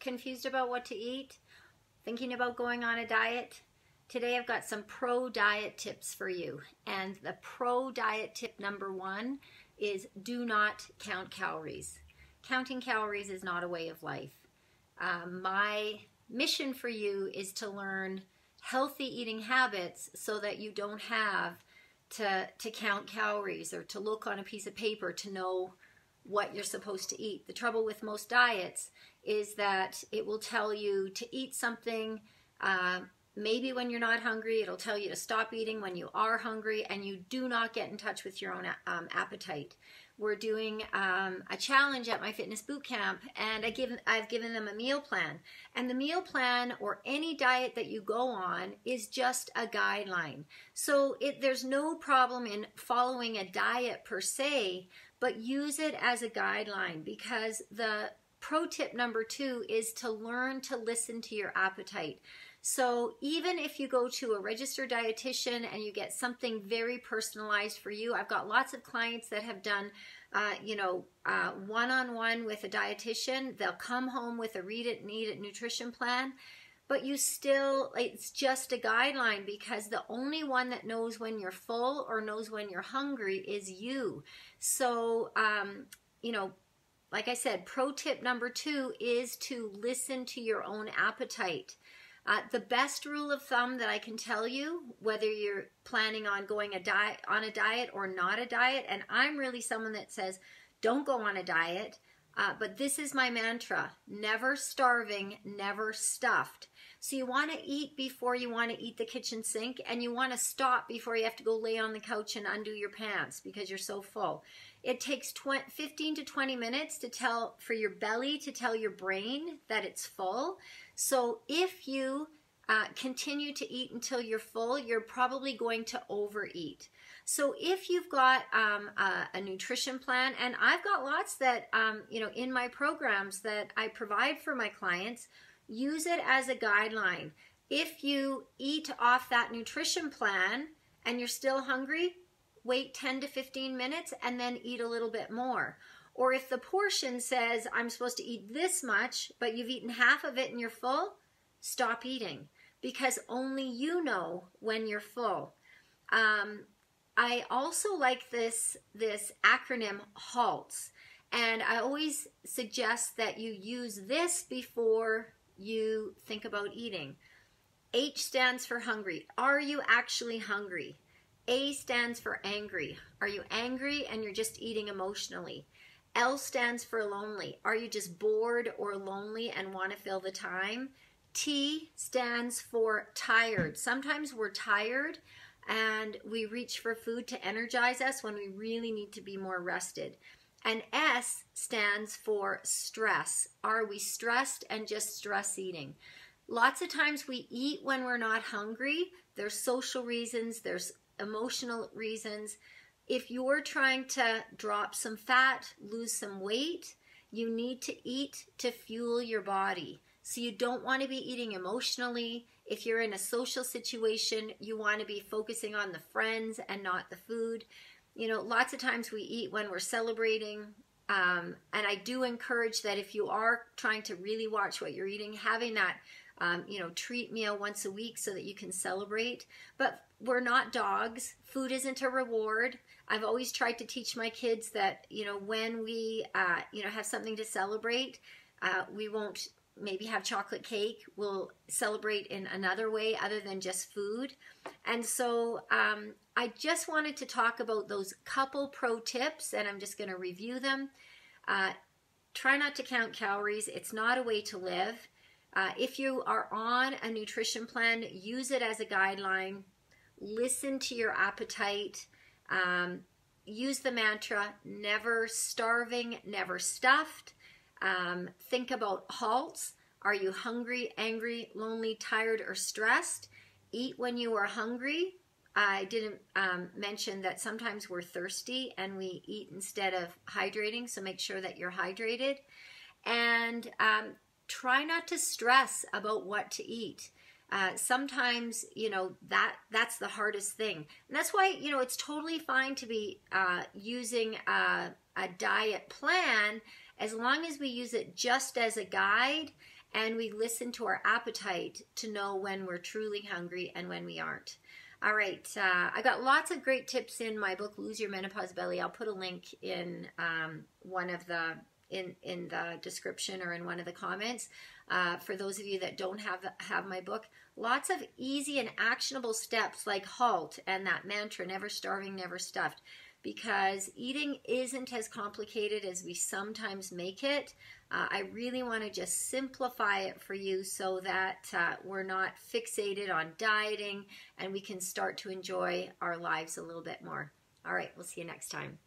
confused about what to eat, thinking about going on a diet, today I've got some pro diet tips for you. And the pro diet tip number one is do not count calories. Counting calories is not a way of life. My mission for you is to learn healthy eating habits so that you don't have to count calories or to look on a piece of paper to know what you're supposed to eat. The trouble with most diets is that it will tell you to eat something maybe when you're not hungry. It'll tell you to stop eating when you are hungry, and you do not get in touch with your own appetite. We're doing a challenge at my fitness boot camp, and I've given them a meal plan. And the meal plan, or any diet that you go on, is just a guideline. So there's no problem in following a diet per se, but use it as a guideline, because the pro tip number two is to learn to listen to your appetite. So even if you go to a registered dietitian and you get something very personalized for you, I've got lots of clients that have done, one-on-one with a dietitian. They'll come home with a read it and eat it nutrition plan, but it's just a guideline, because the only one that knows when you're full or knows when you're hungry is you. So, like I said, pro tip number two is to listen to your own appetite. The best rule of thumb that I can tell you, whether you're planning on going on a diet or not a diet, and I'm really someone that says don't go on a diet, but this is my mantra: never starving, never stuffed. So you want to eat before you want to eat the kitchen sink, and you want to stop before you have to go lay on the couch and undo your pants because you're so full. It takes 15 to 20 minutes for your belly to tell your brain that it's full. So if you continue to eat until you're full, you're probably going to overeat. So if you've got a nutrition plan, and I've got lots that, in my programs that I provide for my clients, use it as a guideline. If you eat off that nutrition plan and you're still hungry, wait 10 to 15 minutes and then eat a little bit more. Or if the portion says I'm supposed to eat this much, but you've eaten half of it and you're full, stop eating, because only you know when you're full. I also like this acronym HALTS, and I always suggest that you use this before you think about eating. H stands for hungry. Are you actually hungry? A stands for angry. Are you angry and you're just eating emotionally? L stands for lonely. Are you just bored or lonely and want to fill the time? T stands for tired. Sometimes we're tired and we reach for food to energize us when we really need to be more rested. And S stands for stress. Are we stressed and just stress eating? Lots of times we eat when we're not hungry. There's social reasons, there's emotional reasons. If you're trying to drop some fat, lose some weight, you need to eat to fuel your body. So you don't want to be eating emotionally. If you're in a social situation, you want to be focusing on the friends and not the food. Lots of times we eat when we're celebrating, and I do encourage that if you are trying to really watch what you're eating, having that treat meal once a week so that you can celebrate. But we're not dogs. Food isn't a reward. I've always tried to teach my kids that, when we, have something to celebrate, we won't maybe have chocolate cake. We'll celebrate in another way other than just food. And so I just wanted to talk about those couple pro tips, and I'm just going to review them. Try not to count calories. It's not a way to live. If you are on a nutrition plan, use it as a guideline. Listen to your appetite. Use the mantra, never starving, never stuffed. Think about HALTS. Are you hungry, angry, lonely, tired, or stressed? Eat when you are hungry. I didn't mention that sometimes we're thirsty and we eat instead of hydrating, so make sure that you're hydrated. And try not to stress about what to eat. Sometimes, that's the hardest thing. And that's why, it's totally fine to be using a diet plan as long as we use it just as a guide and we listen to our appetite to know when we're truly hungry and when we aren't. All right, I got lots of great tips in my book, Lose Your Menopause Belly. I'll put a link in one of the in the description or in one of the comments for those of you that don't have my book. Lots of easy and actionable steps like HALT and that mantra, never starving, never stuffed, because eating isn't as complicated as we sometimes make it. I really want to just simplify it for you so that we're not fixated on dieting and we can start to enjoy our lives a little bit more. All right, we'll see you next time.